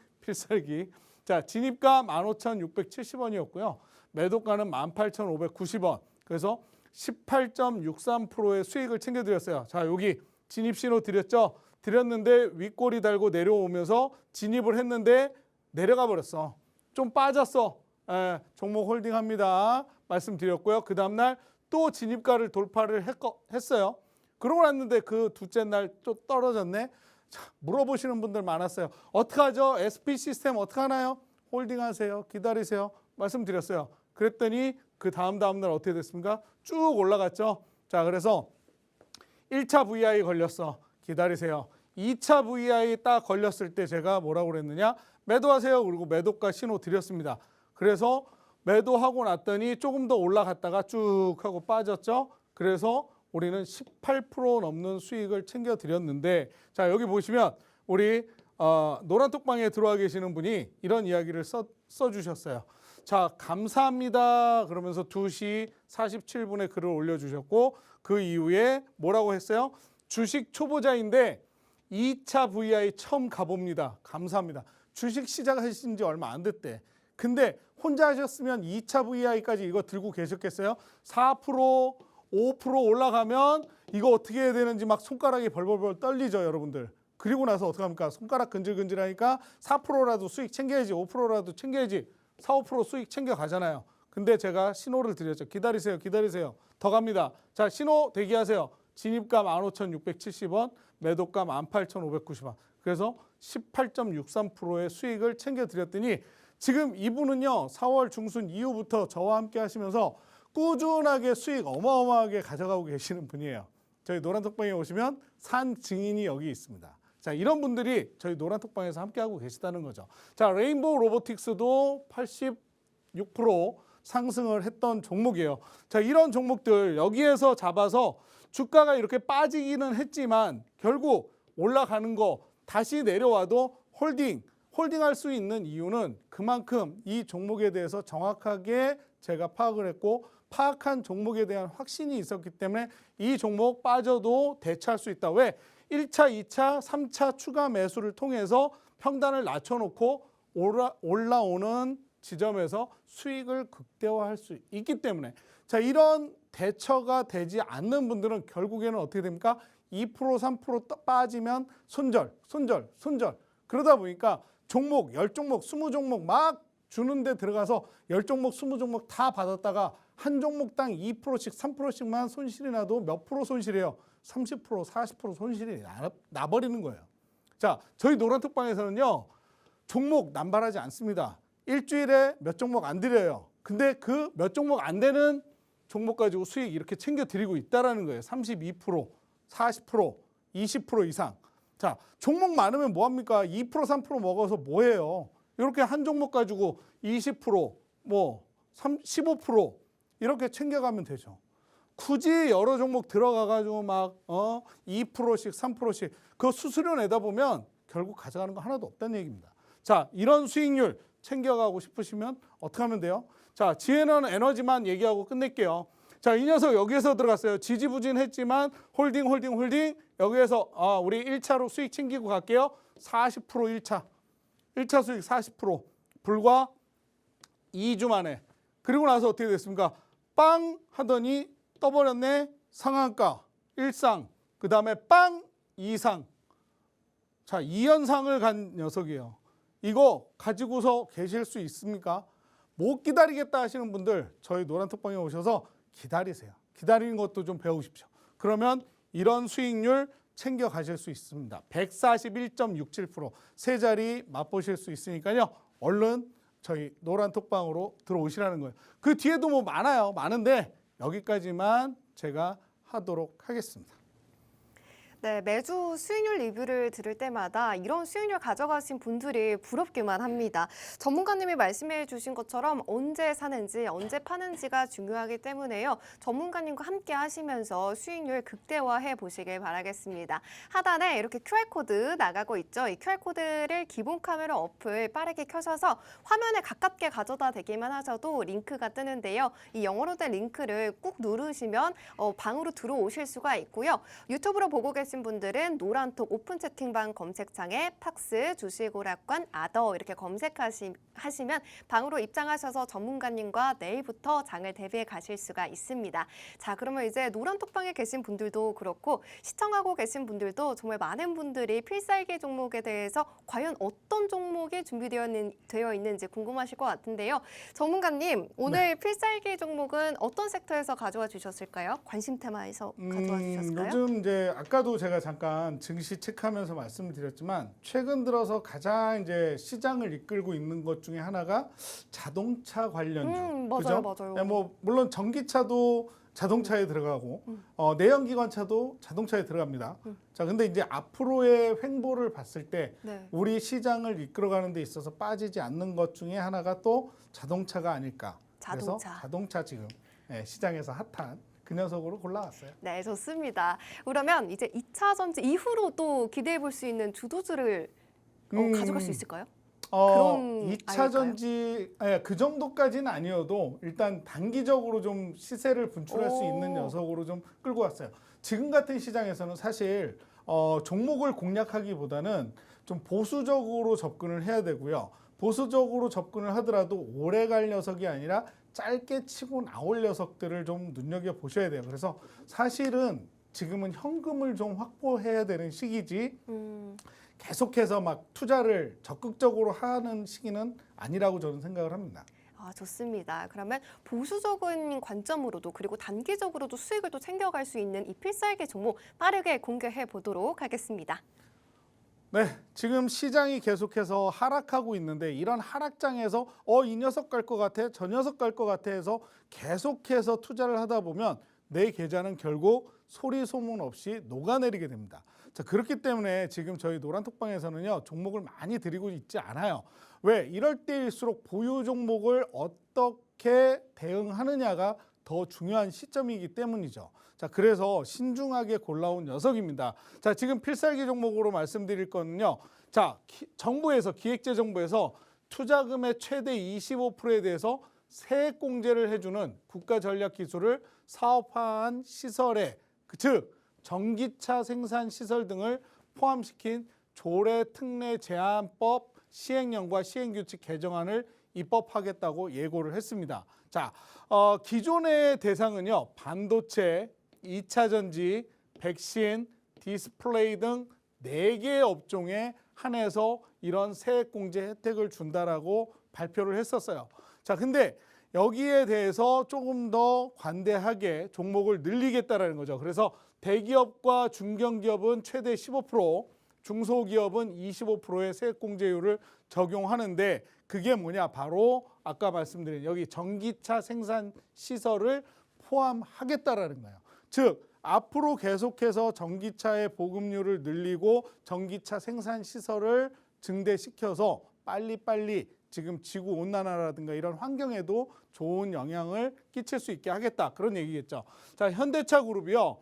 자, 진입가 15,670원이었고요. 매도가는 18,590원. 그래서 18.63%의 수익을 챙겨드렸어요. 자, 여기 진입 신호 드렸는데 윗꼬리 달고 내려오면서 진입을 했는데 내려가 버렸어. 좀 빠졌어. 종목 홀딩합니다. 말씀드렸고요. 그 다음날 또 진입가를 돌파를 했어요. 그러고 났는데 그 둘째 날 또 떨어졌네. 자, 물어보시는 분들 많았어요. 어떡하죠? SP 시스템 어떡하나요? 홀딩하세요. 기다리세요. 말씀드렸어요. 그랬더니 그 다음 날 어떻게 됐습니까? 쭉 올라갔죠. 자, 그래서 1차 VI 걸렸어. 기다리세요. 2차 VI 딱 걸렸을 때 제가 뭐라고 그랬느냐? 매도하세요. 그리고 매도가 신호 드렸습니다. 그래서 매도하고 났더니 조금 더 올라갔다가 쭉 하고 빠졌죠. 그래서 우리는 18% 넘는 수익을 챙겨 드렸는데 자, 여기 보시면 우리 노란톡방에 들어와 계시는 분이 이런 이야기를 써주셨어요. 자, 감사합니다. 그러면서 2시 47분에 글을 올려주셨고 그 이후에 뭐라고 했어요? 주식 초보자인데 2차 VI 처음 가봅니다. 감사합니다. 주식 시작하신 지 얼마 안 됐대. 근데 혼자 하셨으면 2차 VI까지 이거 들고 계셨겠어요? 4%, 5% 올라가면 이거 어떻게 해야 되는지 막 손가락이 벌벌벌 떨리죠, 여러분들. 그리고 나서 어떡합니까? 손가락 근질근질하니까 4%라도 수익 챙겨야지, 5%라도 챙겨야지, 4, 5% 수익 챙겨가잖아요. 근데 제가 신호를 드렸죠. 기다리세요. 더 갑니다. 자, 신호 대기하세요. 진입가 15,670원, 매도가 18,590원. 그래서 18.63%의 수익을 챙겨드렸더니 지금 이분은요, 4월 중순 이후부터 저와 함께 하시면서 꾸준하게 수익 어마어마하게 가져가고 계시는 분이에요. 저희 노란톡방에 오시면 산 증인이 여기 있습니다. 자, 이런 분들이 저희 노란톡방에서 함께하고 계시다는 거죠. 자, 레인보우 로보틱스도 86% 상승을 했던 종목이에요. 자, 이런 종목들 여기에서 잡아서 주가가 이렇게 빠지기는 했지만 결국 올라가는 거 다시 내려와도 홀딩할 수 있는 이유는 그만큼 이 종목에 대해서 정확하게 제가 파악을 했고 파악한 종목에 대한 확신이 있었기 때문에 이 종목 빠져도 대처할 수 있다. 왜? 1차, 2차, 3차 추가 매수를 통해서 평단을 낮춰놓고 올라오는 지점에서 수익을 극대화할 수 있기 때문에 자, 이런 대처가 되지 않는 분들은 결국에는 어떻게 됩니까? 2%, 3% 빠지면 손절. 그러다 보니까 종목, 10종목, 20종목 막 주는데 들어가서 10종목, 20종목 다 받았다가 한 종목당 2%씩, 3%씩만 손실이 나도 몇 프로 손실이에요? 30%, 40% 손실이 나버리는 거예요. 자, 저희 노란톡방에서는요. 종목 남발하지 않습니다. 일주일에 몇 종목 안 드려요. 근데 그 몇 종목 안 되는 종목 가지고 수익 이렇게 챙겨 드리고 있다라는 거예요. 32%, 40%, 20% 이상. 자, 종목 많으면 뭐 합니까? 2%, 3% 먹어서 뭐 해요? 이렇게 한 종목 가지고 20%, 뭐 15% 이렇게 챙겨가면 되죠. 굳이 여러 종목 들어가 가지고 막 2%씩, 3%씩 그 수수료 내다 보면 결국 가져가는 거 하나도 없다는 얘기입니다. 자, 이런 수익률 챙겨가고 싶으시면 어떻게 하면 돼요? 자, 지혜는 에너지만 얘기하고 끝낼게요. 자, 이 녀석 여기에서 들어갔어요. 지지부진했지만 홀딩. 여기에서 우리 1차로 수익 챙기고 갈게요. 40% 1차. 1차 수익 40%. 불과 2주 만에. 그리고 나서 어떻게 됐습니까? 빵 하더니 떠버렸네. 상한가 1상. 그 다음에 빵 2상. 자, 2연상을 간 녀석이에요. 이거 가지고서 계실 수 있습니까? 못 기다리겠다 하시는 분들 저희 노란톡방에 오셔서 기다리세요. 기다리는 것도 좀 배우십시오. 그러면 이런 수익률 챙겨 가실 수 있습니다. 141.67% 세 자리 맛보실 수 있으니까요. 얼른 저희 노란톡방으로 들어오시라는 거예요. 그 뒤에도 뭐 많아요. 많은데 여기까지만 제가 하도록 하겠습니다. 네, 매주 수익률 리뷰를 들을 때마다 이런 수익률 가져가신 분들이 부럽기만 합니다. 전문가님이 말씀해 주신 것처럼 언제 사는지, 언제 파는지가 중요하기 때문에요. 전문가님과 함께 하시면서 수익률 극대화해 보시길 바라겠습니다. 하단에 이렇게 QR코드 나가고 있죠. 이 QR코드를 기본 카메라 어플 빠르게 켜셔서 화면에 가깝게 가져다 대기만 하셔도 링크가 뜨는데요. 이 영어로 된 링크를 꾹 누르시면 방으로 들어오실 수가 있고요. 유튜브로 보고 계신 분들은 노란톡 오픈 채팅방 검색창에 팍스 주식오락관 아더 이렇게 검색하시면 방으로 입장하셔서 전문가님과 내일부터 장을 대비해 가실 수가 있습니다. 자, 그러면 이제 노란톡방에 계신 분들도 그렇고 시청하고 계신 분들도 정말 많은 분들이 필살기 종목에 대해서 과연 어떤 종목이 준비되어 있는지 궁금하실 것 같은데요. 전문가님, 오늘 필살기 종목은 어떤 섹터에서 가져와 주셨을까요? 관심 테마에서 가져와 주셨을까요? 요즘 이제 아까도 제가 잠깐 증시 체크하면서 말씀을 드렸지만 최근 들어서 가장 이제 시장을 이끌고 있는 것 중에 하나가 자동차 관련주. 맞아요, 그죠? 맞아요. 네, 뭐 물론 전기차도 자동차에 들어가고 내연기관차도 자동차에 들어갑니다. 자, 근데 이제 앞으로의 횡보를 봤을 때 네. 우리 시장을 이끌어가는 데 있어서 빠지지 않는 것 중에 하나가 또 자동차가 아닐까. 그래서 자동차 지금 시장에서 핫한 그 녀석으로 골라왔어요. 네, 좋습니다. 그러면 이제 2차 전지 이후로 또 기대해 볼 수 있는 주도주를 가져갈 수 있을까요? 그런 2차 전지 그 정도까지는 아니어도 일단 단기적으로 좀 시세를 분출할 수 있는 녀석으로 좀 끌고 왔어요. 지금 같은 시장에서는 사실 종목을 공략하기보다는 좀 보수적으로 접근을 해야 되고요. 보수적으로 접근을 하더라도 오래 갈 녀석이 아니라 짧게 치고 나올 녀석들을 좀 눈여겨보셔야 돼요. 그래서 사실은 지금은 현금을 좀 확보해야 되는 시기지 계속해서 막 투자를 적극적으로 하는 시기는 아니라고 저는 생각을 합니다. 아, 좋습니다. 그러면 보수적인 관점으로도 그리고 단기적으로도 수익을 또 챙겨갈 수 있는 이 필살기 종목 빠르게 공개해 보도록 하겠습니다. 네, 지금 시장이 계속해서 하락하고 있는데 이런 하락장에서 이 녀석 갈 것 같아, 저 녀석 갈 것 같아 해서 계속해서 투자를 하다 보면 내 계좌는 결국 소리 소문 없이 녹아내리게 됩니다. 자, 그렇기 때문에 지금 저희 노란톡방에서는요, 종목을 많이 드리고 있지 않아요. 왜? 이럴 때일수록 보유 종목을 어떻게 대응하느냐가 더 중요한 시점이기 때문이죠. 자, 그래서 신중하게 골라온 녀석입니다. 자, 지금 필살기 종목으로 말씀드릴 거는요. 자, 정부에서 기획재정부에서 투자금의 최대 25%에 대해서 세액공제를 해주는 국가전략기술을 사업화한 시설에 즉 전기차 생산 시설 등을 포함시킨 조례 특례 제한법 시행령과 시행규칙 개정안을 입법하겠다고 예고를 했습니다. 자, 기존의 대상은요, 반도체, 2차 전지, 백신, 디스플레이 등 4개 업종에 한해서 이런 세액공제 혜택을 준다라고 발표를 했었어요. 자, 근데 여기에 대해서 조금 더 관대하게 종목을 늘리겠다라는 거죠. 그래서 대기업과 중견기업은 최대 15%, 중소기업은 25%의 세액공제율을 적용하는데 그게 뭐냐? 바로 아까 말씀드린 여기 전기차 생산 시설을 포함하겠다라는 거예요. 즉 앞으로 계속해서 전기차의 보급률을 늘리고 전기차 생산 시설을 증대시켜서 빨리빨리 지금 지구 온난화라든가 이런 환경에도 좋은 영향을 끼칠 수 있게 하겠다. 그런 얘기겠죠. 자, 현대차 그룹이요.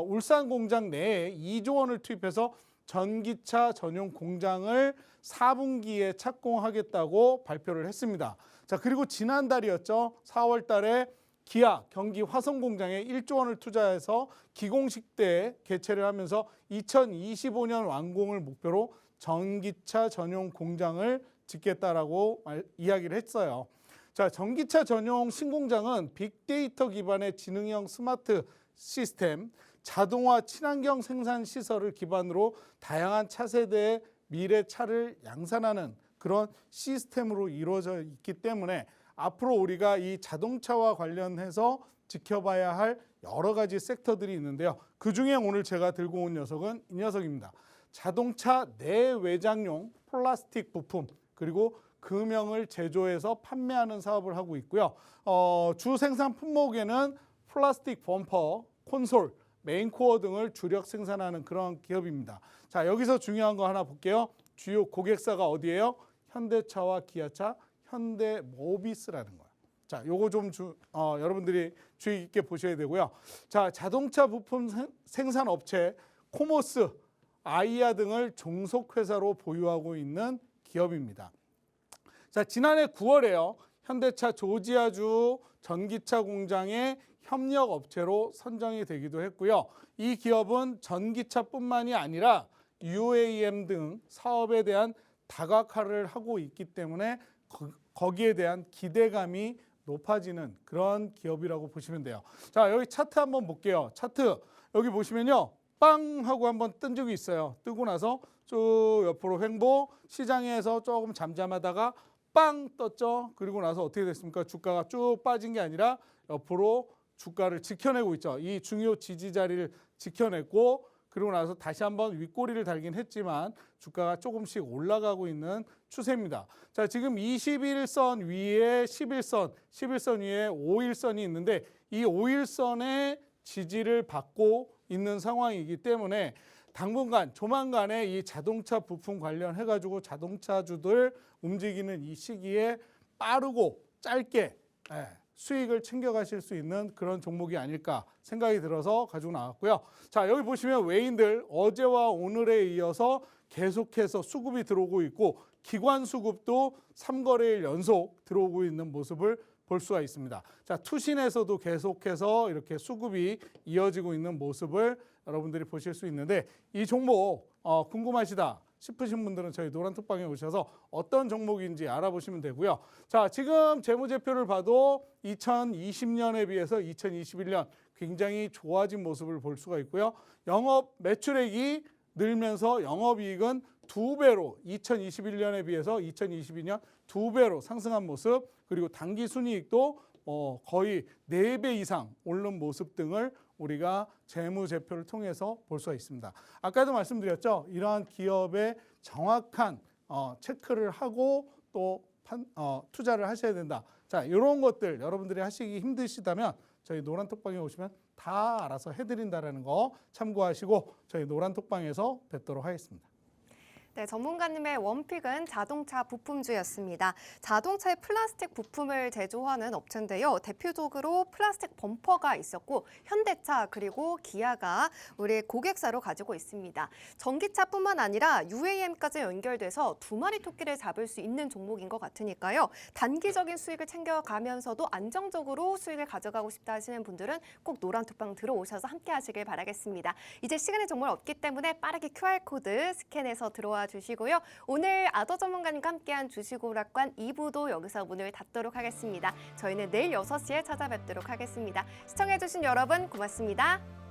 울산 공장 내에 2조 원을 투입해서 전기차 전용 공장을 4분기에 착공하겠다고 발표를 했습니다. 자, 그리고 지난달이었죠. 4월 달에 기아 경기 화성 공장에 1조 원을 투자해서 기공식 때 개최를 하면서 2025년 완공을 목표로 전기차 전용 공장을 짓겠다라고 이야기를 했어요. 자, 전기차 전용 신공장은 빅데이터 기반의 지능형 스마트 시스템, 자동화 친환경 생산 시설을 기반으로 다양한 차세대의 미래 차를 양산하는 그런 시스템으로 이루어져 있기 때문에 앞으로 우리가 이 자동차와 관련해서 지켜봐야 할 여러 가지 섹터들이 있는데요. 그중에 오늘 제가 들고 온 녀석은 이 녀석입니다. 자동차 내외장용 플라스틱 부품 그리고 금형을 제조해서 판매하는 사업을 하고 있고요. 주 생산 품목에는 플라스틱 범퍼, 콘솔, 메인코어 등을 주력 생산하는 그런 기업입니다. 자, 여기서 중요한 거 하나 볼게요. 주요 고객사가 어디예요? 현대차와 기아차, 현대모비스라는 거예요. 자, 요거 좀 여러분들이 주의 깊게 보셔야 되고요. 자, 자동차 부품 생산 업체 코모스, 아이아 등을 종속회사로 보유하고 있는 기업입니다. 자, 지난해 9월에요. 현대차 조지아주 전기차 공장의 협력 업체로 선정이 되기도 했고요. 이 기업은 전기차뿐만이 아니라 UAM 등 사업에 대한 다각화를 하고 있기 때문에 거기에 대한 기대감이 높아지는 그런 기업이라고 보시면 돼요. 자, 여기 차트 한번 볼게요. 차트 여기 보시면요. 빵 하고 한번 뜬 적이 있어요. 뜨고 나서 쭉 옆으로 횡보, 시장에서 조금 잠잠하다가 빵 떴죠. 그리고 나서 어떻게 됐습니까? 주가가 쭉 빠진 게 아니라 옆으로 주가를 지켜내고 있죠. 이 중요 지지 자리를 지켜냈고 그리고 나서 다시 한번 윗꼬리를 달긴 했지만 주가가 조금씩 올라가고 있는 추세입니다. 자, 지금 21선 위에 11선, 11선 위에 5일선이 있는데 이 5일선의 지지를 받고 있는 상황이기 때문에 당분간 조만간에 이 자동차 부품 관련해 가지고 자동차주들 움직이는 이 시기에 빠르고 짧게 수익을 챙겨가실 수 있는 그런 종목이 아닐까 생각이 들어서 가지고 나왔고요. 자, 여기 보시면 외인들 어제와 오늘에 이어서 계속해서 수급이 들어오고 있고 기관 수급도 3거래일 연속 들어오고 있는 모습을 볼 수가 있습니다. 자, 투신에서도 계속해서 이렇게 수급이 이어지고 있는 모습을 여러분들이 보실 수 있는데 이 종목 궁금하시다 싶으신 분들은 저희 노란톡방에 오셔서 어떤 종목인지 알아보시면 되고요. 자, 지금 재무제표를 봐도 2020년에 비해서 2021년 굉장히 좋아진 모습을 볼 수가 있고요. 영업 매출액이 늘면서 영업이익은 2배로 2021년에 비해서 2022년 2배로 상승한 모습 그리고 당기순이익도 거의 4배 이상 오른 모습 등을 우리가 재무제표를 통해서 볼 수가 있습니다. 아까도 말씀드렸죠. 이러한 기업의 정확한 체크를 하고 또 투자를 하셔야 된다. 자, 이런 것들 여러분들이 하시기 힘드시다면 저희 노란톡방에 오시면 다 알아서 해드린다는 거 참고하시고 저희 노란톡방에서 뵙도록 하겠습니다. 네, 전문가님의 원픽은 자동차 부품주였습니다. 자동차의 플라스틱 부품을 제조하는 업체인데요. 대표적으로 플라스틱 범퍼가 있었고 현대차 그리고 기아가 우리 고객사로 가지고 있습니다. 전기차뿐만 아니라 UAM까지 연결돼서 두 마리 토끼를 잡을 수 있는 종목인 것 같으니까요. 단기적인 수익을 챙겨가면서도 안정적으로 수익을 가져가고 싶다 하시는 분들은 꼭 노란톡방 들어오셔서 함께 하시길 바라겠습니다. 이제 시간이 정말 없기 때문에 빠르게 QR코드 스캔해서 들어와 주시고요. 오늘 아더 전문가님과 함께한 주식오락관 2부도 여기서 문을 닫도록 하겠습니다. 저희는 내일 6시에 찾아뵙도록 하겠습니다. 시청해주신 여러분 고맙습니다.